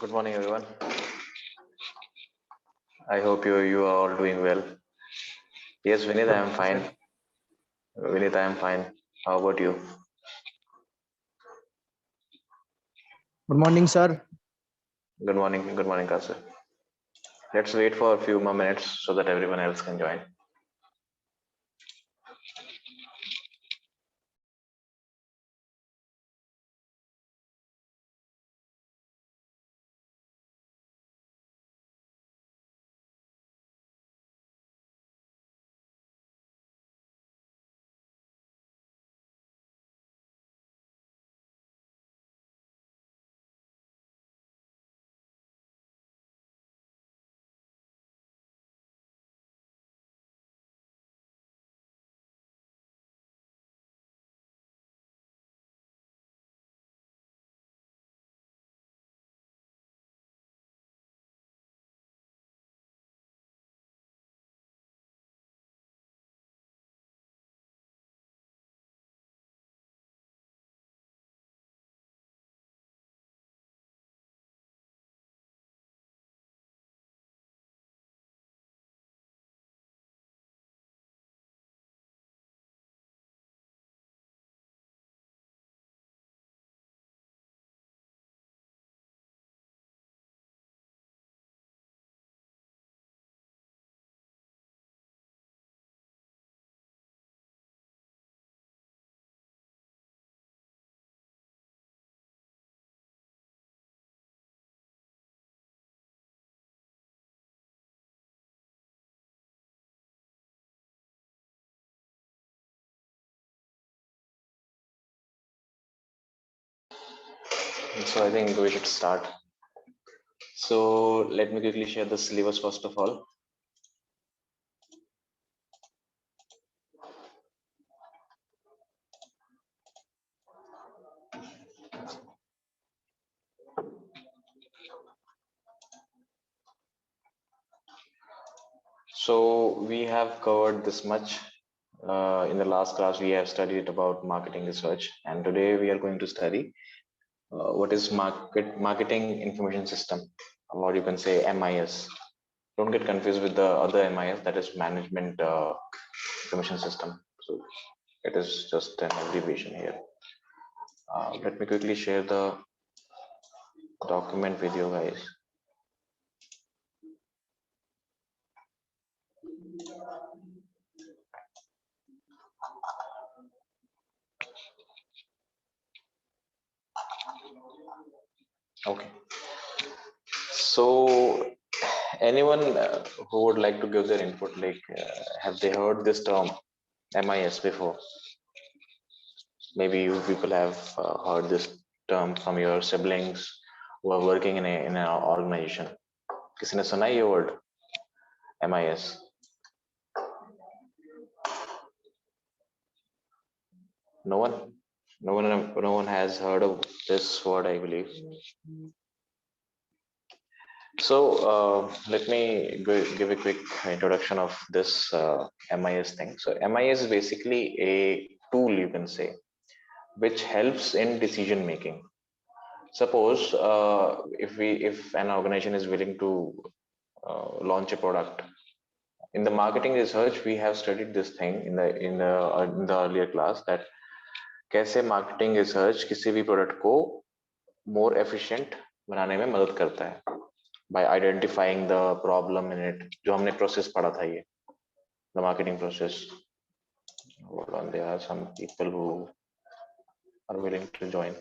Good morning, everyone. I hope you are all doing well. Yes, Vinith, I Good am morning, fine. sir. Vinith, I am fine. How about you? Good morning, sir. Good morning. Good morning, Kasir. Let's wait for a few more minutes so that everyone else can join. So I think we should start. So let me quickly share the syllabus first of all. So we have covered this much. In the last class, we have studied about marketing research, and today we are going to study what is marketing information system, or you can say MIS. Don't get confused with the other MIS, that is management information system. So it is just an abbreviation here. Let me quickly share the document with you guys. Okay. So anyone who would like to give their input, like have they heard this term MIS before? Maybe you people have heard this term from your siblings who are working in an organization. किसी ने सुना है ये word MIS? No one. No one has heard of this word, I believe. So let me give a quick introduction of this MIS thing. So MIS is basically a tool, you can say, which helps in decision making. Suppose if an organization is willing to launch a product, in the marketing research we have studied this thing in the earlier class, that कैसे marketing research किसी भी product को more efficient बनाने में मदद करता है by identifying the problem in it. जो हमने process पढ़ा था ये, the marketing process. Hold on, there are some people who are willing to join.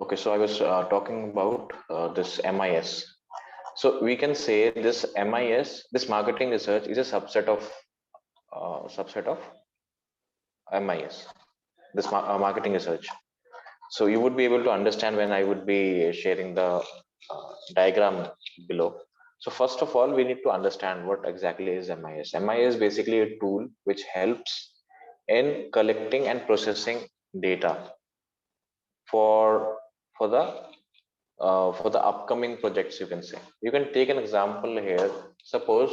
Okay, so I was talking about this MIS. So we can say this MIS, this marketing research, is a subset of MIS, this marketing research. So you would be able to understand when I would be sharing the diagram below. So first of all, we need to understand what exactly is MIS. MIS is basically a tool which helps in collecting and processing data for for the upcoming projects, you can say. You can take an example here. Suppose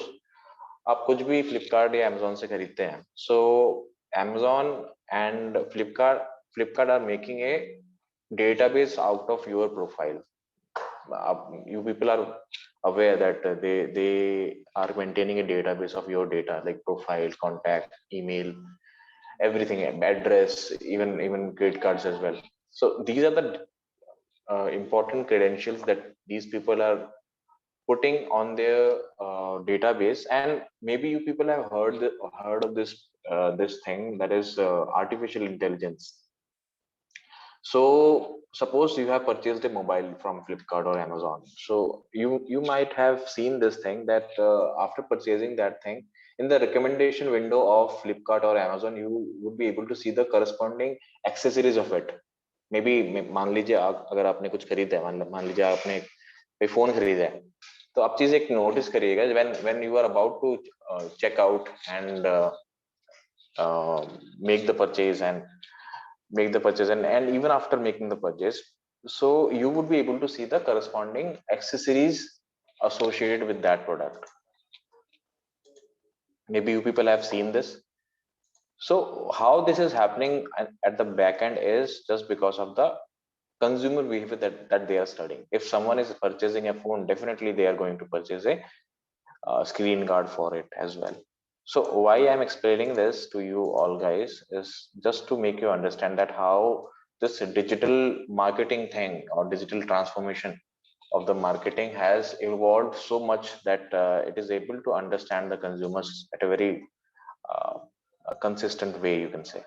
आप कुछ भी फ्लिपकार्ट या Amazon से खरीदते हैं. So Amazon and Flipkart are making a database out of your profile. You people are aware that they are maintaining a database of your data, like profile, contact, email, everything, address, even credit cards as well. So these are the important credentials that these people are putting on their database. And maybe you people have heard of this thing, that is artificial intelligence. So suppose you have purchased a mobile from Flipkart or Amazon. So you might have seen this thing that after purchasing that thing, in the recommendation window of Flipkart or Amazon, you would be able to see the corresponding accessories of it. Maybe मान लीजिए अगर आपने कुछ खरीदा है, मान लीजिए आपने कोई फोन खरीदा है, तो आप चीज एक नोटिस करिएगा, when you are about to check out and make the purchase and and even after making the purchase, so you would be able to see the corresponding accessories associated with that product. Maybe you people have seen this. So how this is happening at the back end is just because of the consumer behavior that they are studying. If someone is purchasing a phone, definitely they are going to purchase a screen guard for it as well. So why I'm explaining this to you all guys is just to make you understand that how this digital marketing thing or digital transformation of the marketing has evolved so much that it is able to understand the consumers at a very uh, consistent way, you can say.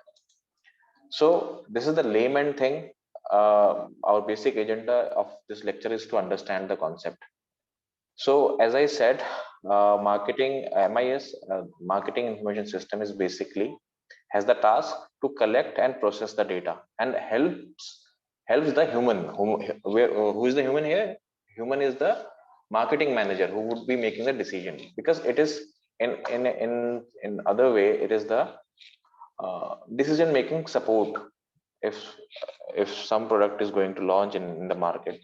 So this is the layman thing. Our basic agenda of this lecture is to understand the concept. So as I said, marketing MIS, marketing information system, is basically has the task to collect and process the data and helps the human. Who is the human here? Human is the marketing manager who would be making the decision, because it is in other way, it is the decision making support. If if some product is going to launch in the market,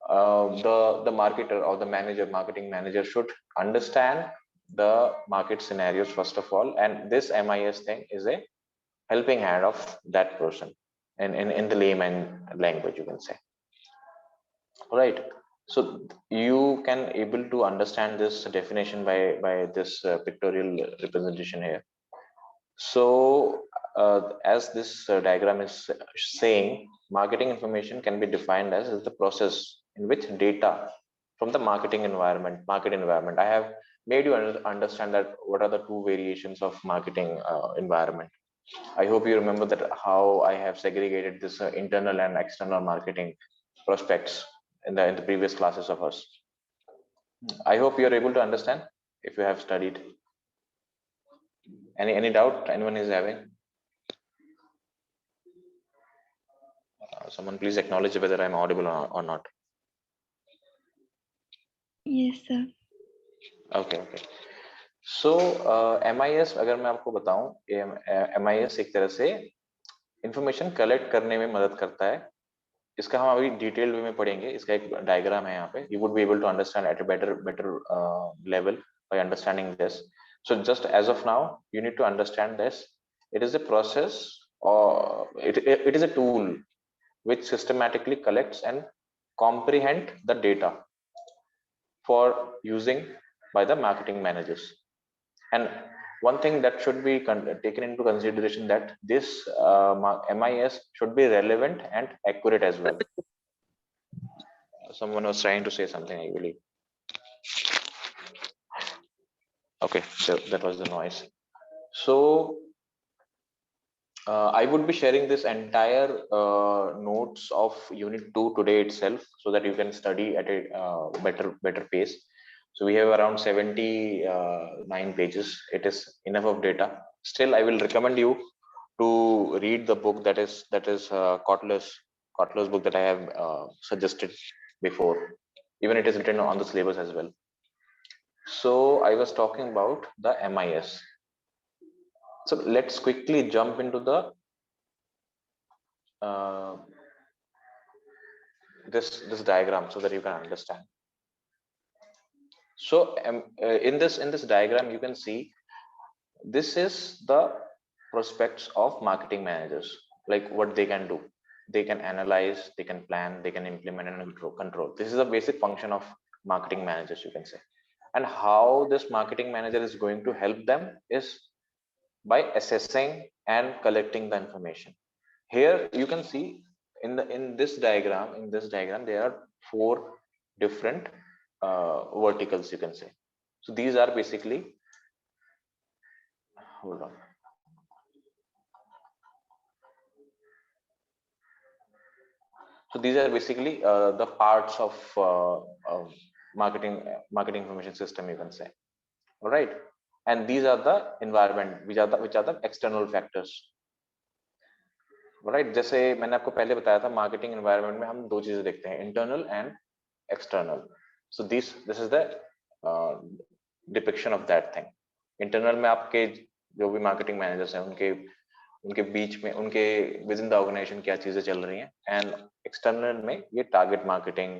the marketer or the marketing manager should understand the market scenarios first of all, and this MIS thing is a helping hand of that person, and in the layman language, you can say. Right. So you can able to understand this definition by this pictorial representation here. So as this diagram is saying, marketing information can be defined as the process in which data from the market environment. I have made you understand that what are the two variations of marketing environment. I hope you remember that how I have segregated this internal and external marketing prospects in the previous classes of us. I hope you are able to understand if you have studied. Any doubt anyone is having? Someone please acknowledge whether I'm audible or not. Yes, sir. Okay. So MIS अगर मैं आपको बताऊं, MIS एक तरह से information collect करने में मदद करता है. इसका हम अभी डिटेल वे में पढ़ेंगे. इसका एक डायग्राम है यहाँ पे. You would be able to understand at a better level by understanding this. So just as of now, you need to understand this. It is a process, or it is a tool which systematically collects and comprehend the data for using by the marketing managers. And one thing that should be taken into consideration, that this MIS should be relevant and accurate as well. Someone was trying to say something, I believe. Okay, so that was the noise. So I would be sharing this entire notes of unit 2 today itself, so that you can study at a better pace. So we have around 79 pages. It is enough of data. Still, I will recommend you to read the book that is Kotler's book that I have suggested before. Even it is written on the syllabus as well. So I was talking about the MIS. So let's quickly jump into the this diagram so that you can understand. So in this diagram, you can see this is the prospects of marketing managers, like what they can do. they can analyze, they can plan, they can implement and control. This is a basic function of marketing managers, you can say. And how this marketing manager is going to help them is by assessing and collecting the information. Here you can see in this diagram there are four different verticals, you can say. So these are basically, hold on. So these are basically the parts of marketing information system, you can say. All right, and these are the environment, which are the external factors. Right, जैसे मैंने आपको पहले बताया था marketing environment में हम दो चीजें देखते हैं, internal and external. So this is the depiction of that thing. Internal में आपके जो भी मार्केटिंग मैनेजर्स हैं उनके उनके बीच में, उनके विद इन द ऑर्गेनाइजेशन क्या चीजें चल रही हैं. एंड एक्सटर्नल में ये target marketing,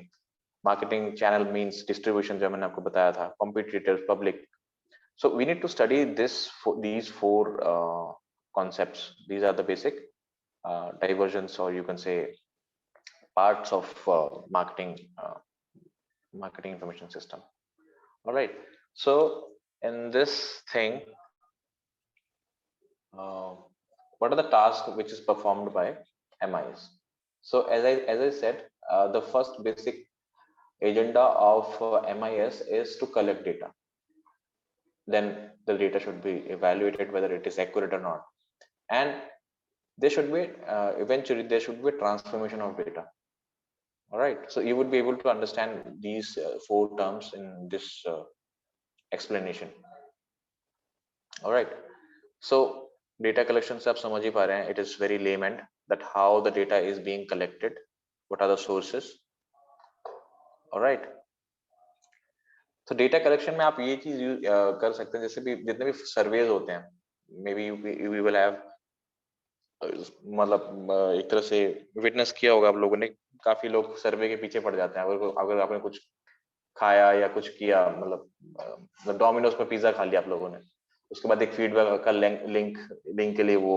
marketing channel means distribution, जो मैंने आपको बताया था, competitors, public. So we need to study these four concepts. These are the basic diversions, or you can say parts of marketing information system. All right. So in this thing, what are the tasks which is performed by MIS? So as I said, the first basic agenda of MIS is to collect data. Then the data should be evaluated whether it is accurate or not, and there should be eventually there should be a transformation of data. All right, so you would be able to understand these four terms in this explanation. All right, so data collection se aap samajh hi pa rahe hain, it is very layman that how the data is being collected, what are the sources. All right, तो data collection में आप ये चीज कर सकते हैं, जैसे भी जितने भी सर्वेज होते हैं, maybe we will have, मतलब एक तरह से विटनेस किया होगा आप लोगों ने, काफी लोग सर्वे के पीछे पड़ जाते हैं. अगर आपने कुछ खाया या कुछ किया, मतलब डोमिनोज पे पिज्जा खा लिया आप लोगों ने, उसके बाद एक फीडबैक का लिंक के लिए वो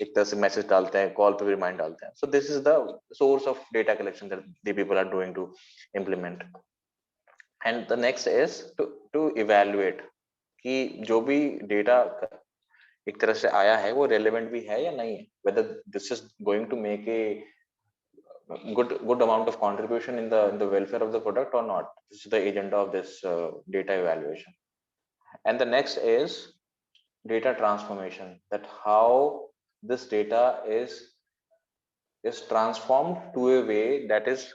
एक तरह से मैसेज डालते हैं, कॉल पे भी रिमाइंड डालते हैं. So this is the source of data collection that the people are doing to implement. And the next is to evaluate कि जो भी डेटा एक तरह से आया है वो रेलेवेंट भी है या नहीं है, whether this is going to make a good amount of contribution in the welfare of the product or not. This is the agenda of this data evaluation. And the next is data transformation, that how this data is transformed to a way that is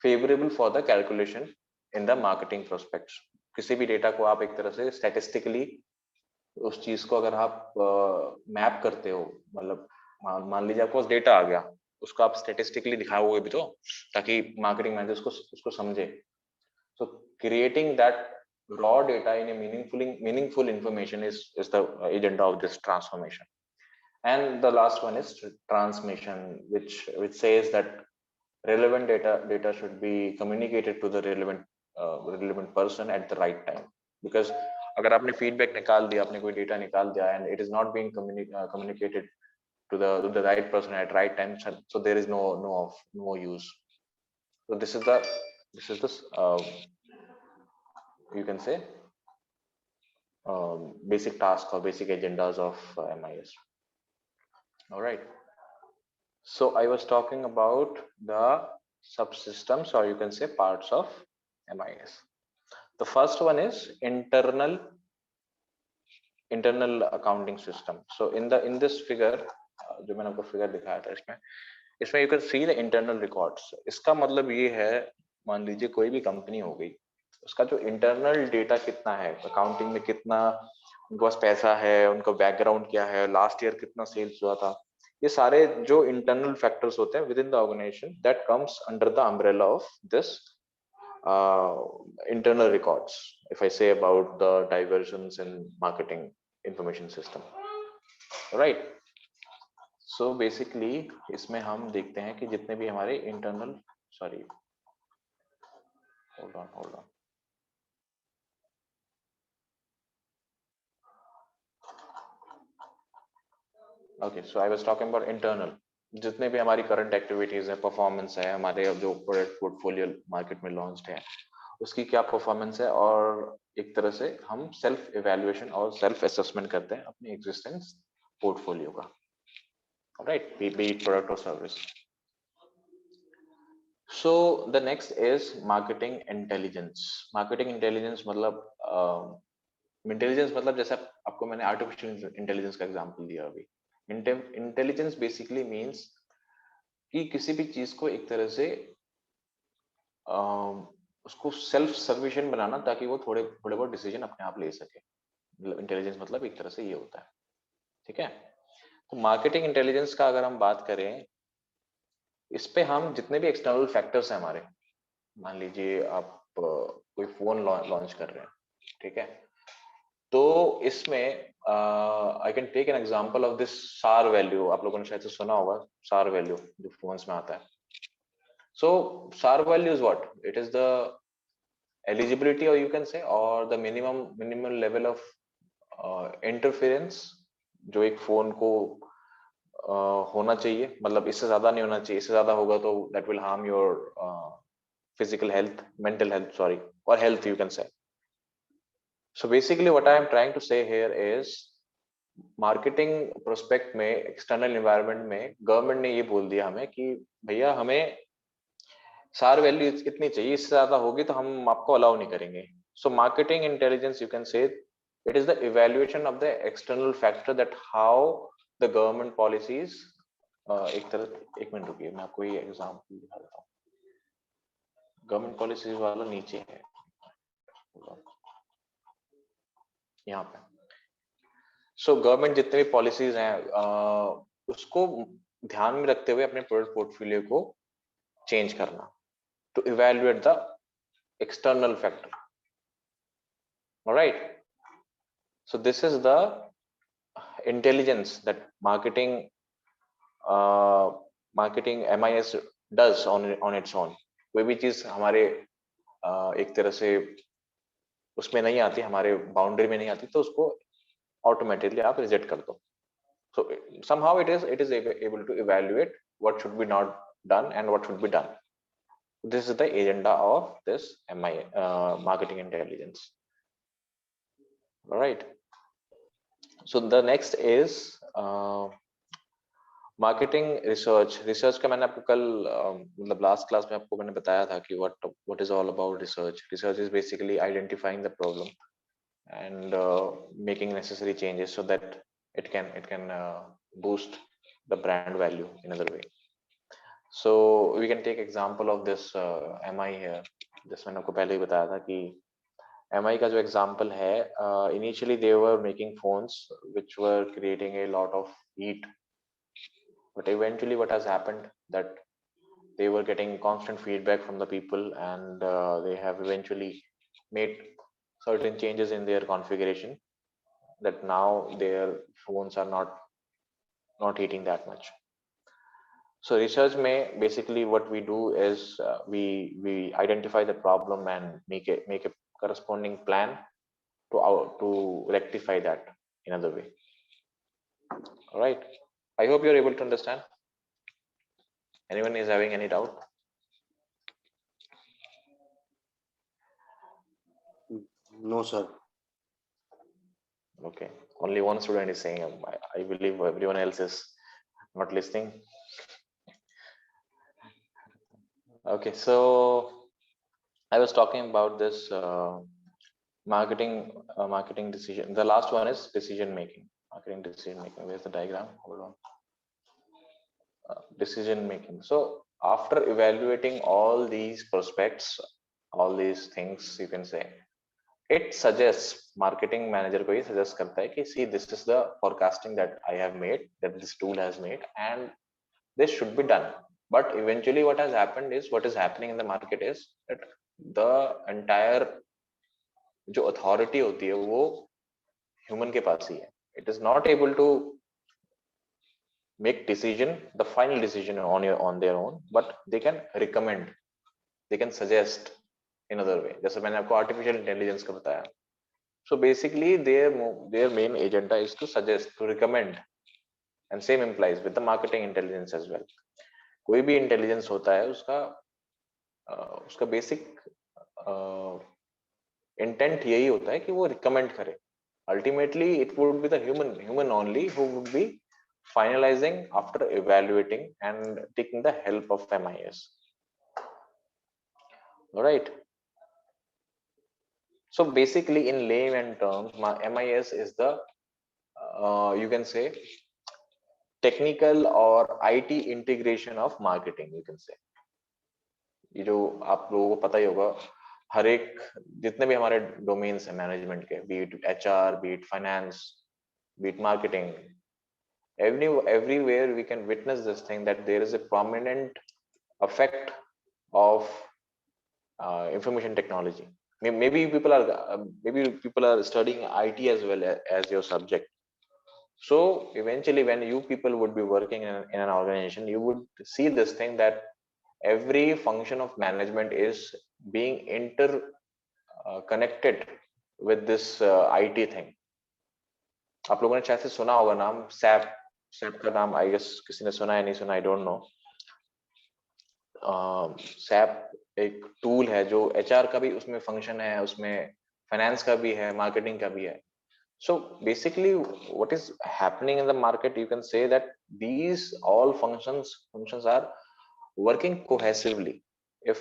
favorable for the calculation in the marketing prospects. किसी भी data को आप एक तरह से statistically उस चीज को अगर आप मैप करते हो, मतलब मान लीजिए आपको डेटा आ गया, उसको आप स्टैटिस्टिकली दिखाओगे भी तो, ताकि मार्केटिंग मैनेजर उसको समझे. सो creating that raw data in a meaningful information is the agenda of this transformation. And the last one is transmission, which says that relevant data should be communicated to the relevant person at the right time. Because अगर आपने feedback निकाल दिया, आपने कोई data निकाल दिया, and it is not being communicated to the right person at right time, so there is no use. So this is the you can say basic task or basic agendas of MIS. All right, so I was talking about the subsystems, or you can say parts of MIS. The first one is internal accounting system. So in this figure, जो मैंने आपको figure दिखाया था, इसमें you can see the internal records. इसका मतलब ये है, मान लीजिए कोई भी कंपनी हो गई, उसका जो इंटरनल डेटा कितना है, अकाउंटिंग में कितना उनके पास पैसा है, उनका बैकग्राउंड क्या है, लास्ट ईयर कितना सेल्स हुआ था, ये सारे जो इंटरनल फैक्टर्स होते हैं within the organization, that comes under the umbrella of this internal records. If I say about the diversions in marketing information system, right? So basically इसमें हम देखते हैं कि जितने भी हमारे internal, sorry, hold on. Okay, so I was talking about internal. जितने भी हमारी करंट एक्टिविटीज है, परफॉर्मेंस है, हमारे जो प्रोडक्ट पोर्टफोलियो मार्केट में लॉन्च्ड है उसकी क्या परफॉर्मेंस है, और एक तरह से हम सेल्फ इवैल्यूएशन और सेल्फ असेसमेंट करते हैं अपनी एग्जिस्टेंस पोर्टफोलियो का, राइट, बी इट प्रोडक्ट और service. So the next is marketing intelligence. Marketing intelligence मतलब इंटेलिजेंस मतलब जैसे आपको मैंने आर्टिफिशियल इंटेलिजेंस का एग्जांपल दिया अभी. इंटेलिजेंस बेसिकली मींस कि किसी भी चीज को एक तरह से उसको सेल्फ सफिशिएंट बनाना ताकि वो थोड़े थोड़े बहुत डिसीजन अपने आप ले सके. मतलब इंटेलिजेंस मतलब एक तरह से ये होता है. ठीक है. तो मार्केटिंग इंटेलिजेंस का अगर हम बात करें, इस पे हम जितने भी एक्सटर्नल फैक्टर्स हैं हमारे, मान लीजिए आप कोई फोन लॉन्च कर रहे हैं, ठीक है, तो इसमें I can take an example of this SAR value. आप लोगों ने शायद से सुना होगा सार वैल्यू जो फोन्स में आता है. सो सार value is what? It is the eligibility, or you can say, or the minimum level of interference जो एक फोन को होना चाहिए. मतलब इससे ज्यादा नहीं होना चाहिए. इससे ज्यादा होगा तो that will harm your physical health, mental health, sorry, or health you can say. So basically what I am trying to say here is marketing prospect में, एक्सटर्नल एनवायरनमेंट में गवर्नमेंट ने ये बोल दिया हमें कि भैया हमें सार वैल्यू इतनी चाहिए, इससे ज्यादा होगी तो हम आपको अलाउ नहीं करेंगे. So marketing intelligence you can say it is the evaluation of the external factor that how the government policies. एक मिनट रुकिए, मैं आपको ये एग्जांपल दिखा देता हूँ. गवर्नमेंट पॉलिसीज वाला नीचे है यहाँ पे. सो गवर्नमेंट जितने भी पॉलिसीज हैं उसको ध्यान में रखते हुए अपने प्रोडक्ट पोर्टफोलियो को चेंज करना, to evaluate the external factor. All right. So this is the intelligence that marketing MIS does on its own. कोई भी चीज हमारे एक तरह से उसमें नहीं आती, हमारे बाउंड्री में नहीं आती, तो उसको ऑटोमेटिकली आप रिजेक्ट कर दो. So somehow it is able to evaluate what should be not done and what should be done. This is the agenda of this marketing intelligence. All right. So the next is marketing research. Research का मैंने आपको कल मतलब last class में आपको मैंने बताया था कि what is all about research. Research is basically identifying the problem and making necessary changes so that it can boost the brand value in another way. So we can take example of this MI here. This मैंने आपको पहले ही बताया था कि MI का जो example है, initially they were making phones which were creating a lot of heat, but eventually what has happened that they were getting constant feedback from the people, and they have eventually made certain changes in their configuration that now their phones are not heating that much. So research may basically what we do is we identify the problem and make a corresponding plan to rectify that in another way. All right. I hope you're able to understand. Anyone is having any doubt? No, sir. Okay. Only one student is saying. I believe everyone else is not listening. Okay. So I was talking about this marketing decision. The last one is decision making. Marketing decision making. Where's the diagram? Hold on. Decision making. So after evaluating all these prospects, all these things, you can say, it suggests, marketing manager को ये suggest करता है कि see, this is the forecasting that I have made, that this tool has made, and this should be done. But eventually what has happened is, what is happening in the market is that the entire जो authority होती है वो human के पास ही है. It is not able to make decision, the final decision on their own, but they can recommend, they can suggest in other way. जैसे मैंने आपको artificial intelligence का बताया. So basically their main agenda is to suggest, to recommend and same implies with the marketing intelligence as well. कोई भी intelligence होता है उसका basic intent यही होता है कि वो recommend करे. Ultimately it would be the human only who would be finalizing after evaluating and taking the help of MIS. All right. So basically, in layman terms, MIS is the you can say technical or IT integration of marketing. You can say ये जो आप लोगों को पता ही होगा, हर एक जितने भी हमारे डोमेन्स है मैनेजमेंट के, be it HR, be it finance, be it marketing, everywhere we can witness this thing that there is a prominent effect of information technology. Maybe people are studying IT as well as your subject. So eventually, when you people would be working in an organization, you would see this thing that every function of management is being connected with this IT thing. आप लोगों ने शायद से सुना होगा नाम SAP का नाम आई गेस किसी ने सुना है नहीं सुना आई डोंट नो. SAP एक टूल है जो HR का भी उसमें फंक्शन है, उसमें फाइनेंस का भी है, मार्केटिंग का भी है. So basically what is happening in the market, you can say that these all functions are working cohesively. If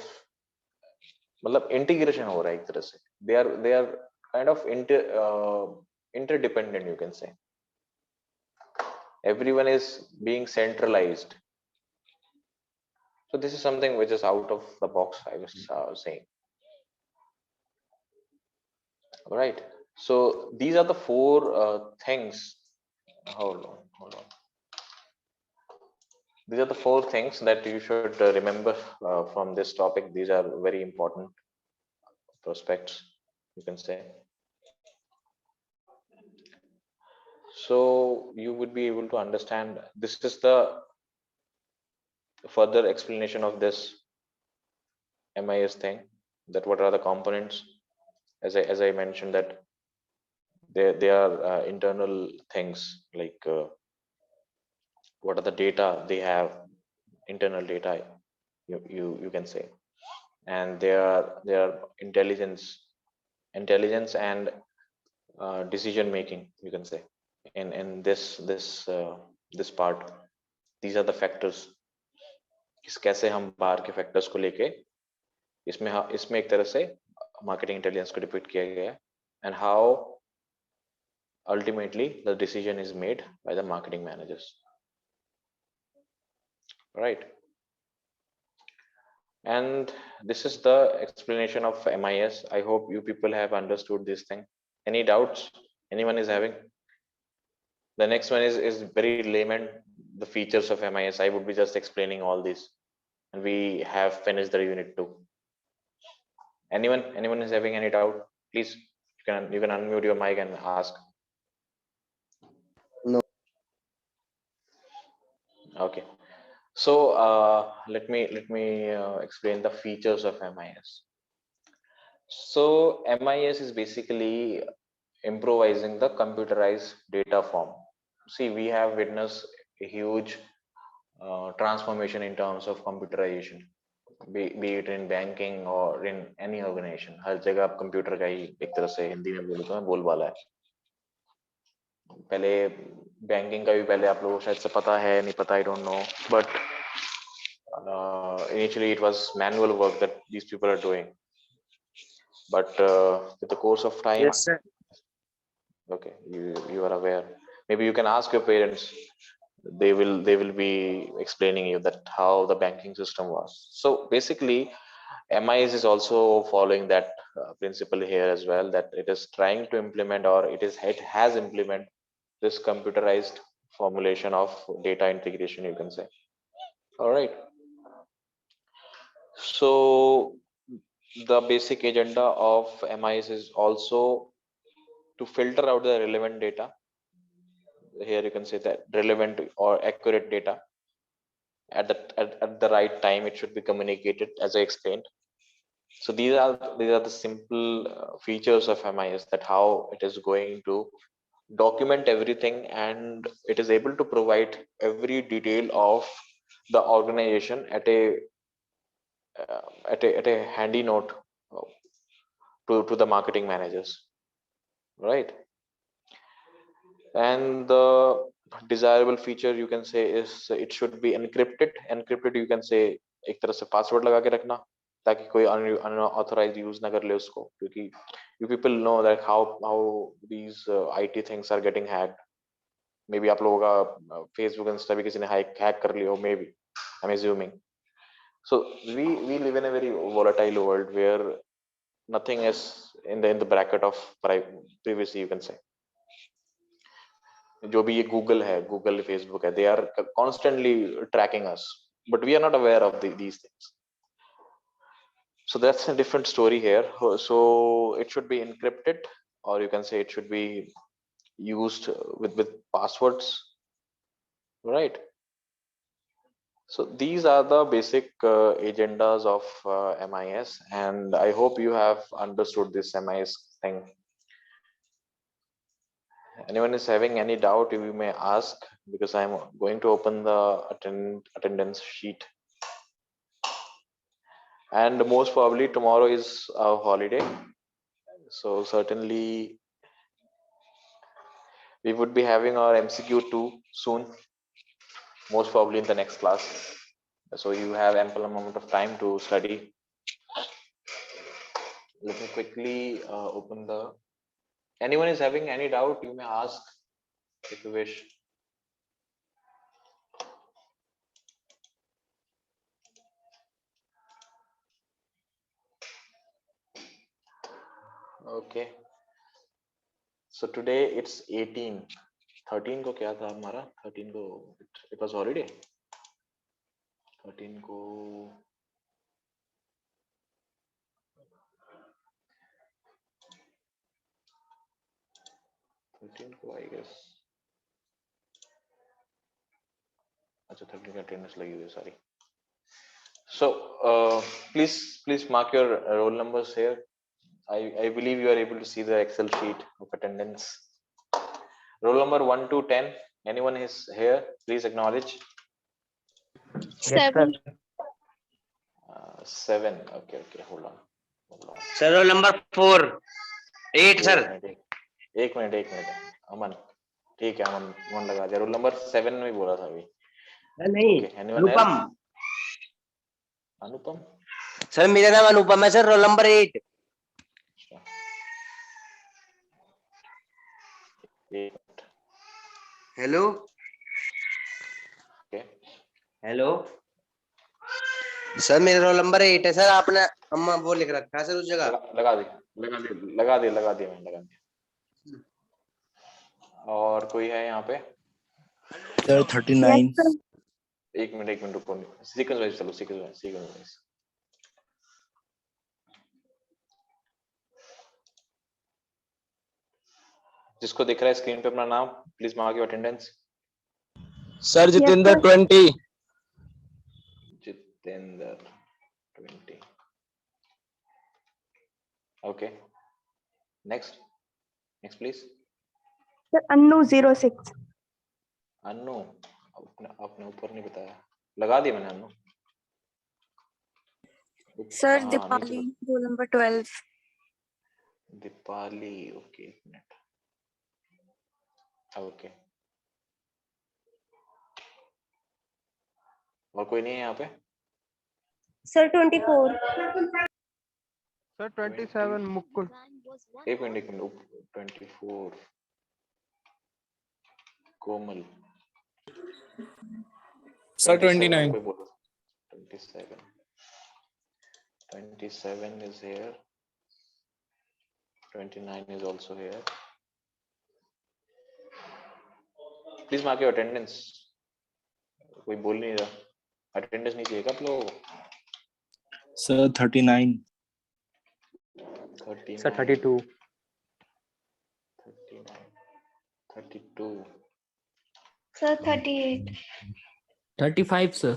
मतलब integration हो रहा है एक तरह से, they are kind of interdependent, you can say. Everyone is being centralized. So this is something which is out of the box, I was saying. All right. So these are the four things. Hold on. These are the four things that you should remember from this topic. These are very important prospects, you can say. So you would be able to understand. This is the further explanation of this MIS thing. That what are the components? As I mentioned that they are internal things like what are the data they have, internal data, you can say, and they are intelligence and decision making, you can say, in this part. These are the factors. किस कैसे हम बाहर के factors को लेके इसमें एक तरह से मार्केटिंग इंटेलिजेंस को डिपिक्ट किया गया है, and how ultimately the decision is made by the marketing managers. Right. And this is the explanation of MIS. I hope you people have understood this thing. Any doubts anyone is having? The next one is very layman, the features of MIS. I would be just explaining all this, and we have finished the unit 2. Anyone is having any doubt? Please, you can unmute your mic and ask. No. Okay. So let me explain the features of MIS. So MIS is basically improvising the computerized data form. See, we have witnessed a huge transformation in terms of computerization, be it in banking or in any organization. हर जगह अब computer का ही एक तरह से हिंदी में बोलूँ तो मैं बोलबाला है. पहले बैंकिंग का भी पहले आप लोगों को शायद से पता है नहीं पता, I don't know, but initially it was manual work that these people are doing, but with the course of time, Yes, sir. okay, you are aware. Maybe you can ask your parents. They will be explaining you that how the banking system was. So basically MIS is also following that principle here as well, that it is trying to implement, or it has implemented this computerized formulation of data integration, you can say. All right. So the basic agenda of MIS is also to filter out the relevant data. Here you can say that relevant or accurate data at the right time. It should be communicated, as I explained. So these are the simple features of MIS, that how it is going to document everything, and it is able to provide every detail of the organization at a handy note uh, to the marketing managers, right? And the desirable feature you can say is it should be encrypted you can say, एक तरह से password लगा के रखना ताकि कोई unauthorized use ना कर ले उसको, क्योंकि you people know that how these IT things are getting hacked. May be आप लोगों का फेसबुक इंस्टा भी किसी ने हैक कर लिया हो, may be, I am assuming. So we live in a very volatile world where nothing is in the bracket of privacy, you can say. जो भी ये गूगल है, गूगल फेसबुक है, they are constantly tracking us, but we are not aware of these things. So that's a different story here. So it should be encrypted, or you can say it should be used with passwords, right? So these are the basic agendas of MIS, and I hope you have understood this MIS thing. Anyone is having any doubt, you may ask, because I'm going to open the attendance sheet. And most probably tomorrow is a holiday, so certainly we would be having our MCQ2 soon, most probably in the next class. So you have ample amount of time to study. Let me quickly open the. Anyone is having any doubt, you may ask if you wish. Okay. So today it's 18. 13 को क्या था हमारा? 13 को it was holiday. 13 को 13 को I guess. अच्छा 13 का attendance लगी हुई है, sorry. So please mark your roll numbers here. I believe you are able to see the Excel sheet of attendance. Roll number 1 to 10. Anyone is here? Please acknowledge. 7. 7. Okay. Hold on. Sir, roll number 4. 8, sir. एक minute अमन, ठीक है, अमन लगा दिया। Roll number 7 में बोला था अभी। नहीं, अनुपम। अनुपम सर मेरा नाम अनुपम है sir, roll number 8। Hello hello sir, मेरा रोल नंबर 8 है सर। आपने अम्मा वो लिख रखा है सर उस जगह। लगा दिया। और कोई है यहाँ पे? सर 39। एक मिनट रुको, सीक्वेंस वाइज चलो, सीक्वेंस वाइज। जिसको दिख रहा है स्क्रीन पे अपना नाम, please mark your attendance. Sir Jitendra 20। Jitendra 20। Okay, next please. Sir Annu 06। Annu आपने ऊपर नहीं बताया, लगा दिया मैंने Annu. Sir Deepali roll number 12। Deepali, okay, एक मिनट। ओके, और कोई नहीं है यहाँ पे? सर 24। सर 27 मुकुल। एक minute 24 Komal. Sir 29। 27 is here. 29 is also here. Please mark your attendance. कोई बोल नहीं रहा, अटेंडेंस नहीं चाहिए आप लोगों को? Sir 39। Sir 32। 32। Sir 38। 35 sir.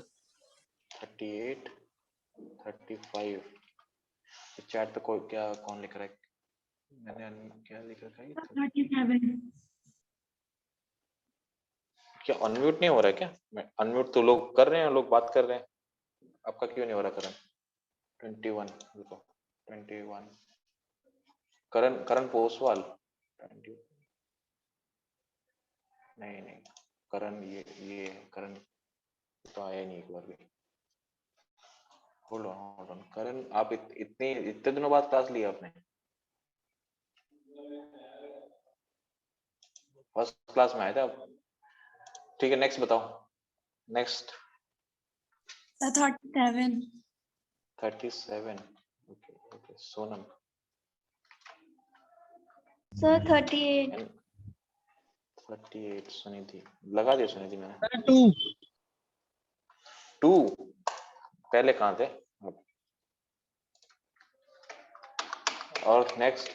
38, 35। Chat पे कौन लिख रहा है? मैंने क्या लिख रखा है? 37। क्या अनम्यूट नहीं हो रहा है क्या? अनम्यूट तो लोग कर रहे हैं, लोग बात कर रहे हैं, आपका क्यों नहीं हो रहा करण? 21 रुको, 21 करण, करण पोसवाल 20, नहीं नहीं करण, ये करण तो आया ही नहीं एक बार भी। होल्ड ऑन करण, आप इतने दिनों बाद क्लास लिया आपने? फर्स्ट क्लास में आए थे आप? ठीक है, नेक्स्ट बताओ, next. Sir, 37. 37, okay okay, Sonam. Sir, 38. 38 Sunidhi, लगा दिया सुनिधि मैंने। सर 2। 2 पहले कहाँ थे आप? और next,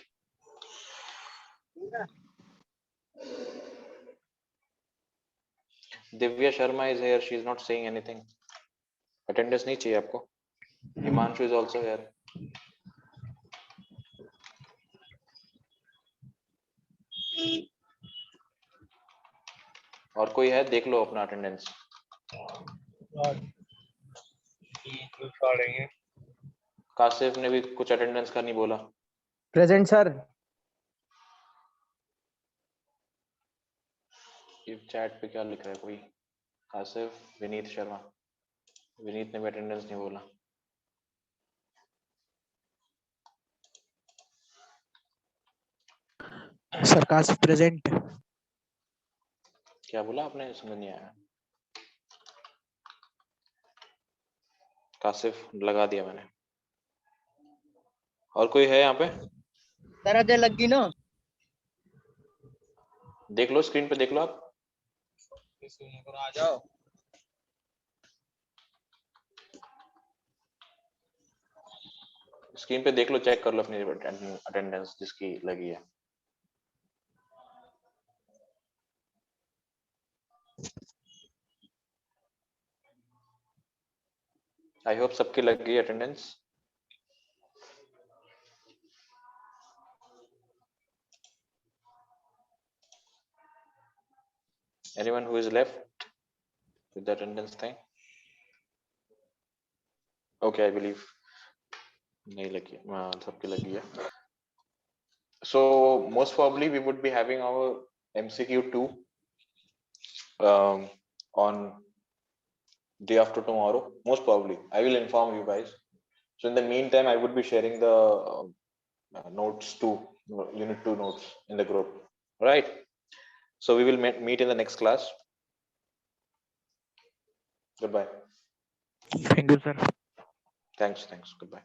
Divya Sharma is here, she is not saying anything. Attendance नहीं चाहिए आपको? Himanshu is also here. और कोई है? देख लो अपना अटेंडेंस। कासिफ ने भी कुछ अटेंडेंस का नहीं बोला। Present sir. ये चैट पे क्या लिख रहा है कोई? कासिफ, विनीत शर्मा, विनीत ने भी अटेंडेंस नहीं बोला। Sir Kashif present. क्या बोला आपने? समझ नहीं आया। कासिफ लगा दिया मैंने। और कोई है यहाँ पे? सर अजय लगी ना। देख लो स्क्रीन पे, देख लो आप। आ जाओ। स्क्रीन पे देख लो, चेक कर लो अपनी अटेंडेंस जिसकी लगी है। आई होप सबकी लग गई attendance. Anyone who is left with the attendance thing? Okay, I believe नहीं लगी, सबकी लगी है. So most probably we would be having our MCQ 2 on day after tomorrow. Most probably, I will inform you guys. So in the meantime, I would be sharing the notes too, unit 2 notes in the group. All right. So we will meet in the next class. Goodbye. Thank you, sir. Thanks. Goodbye.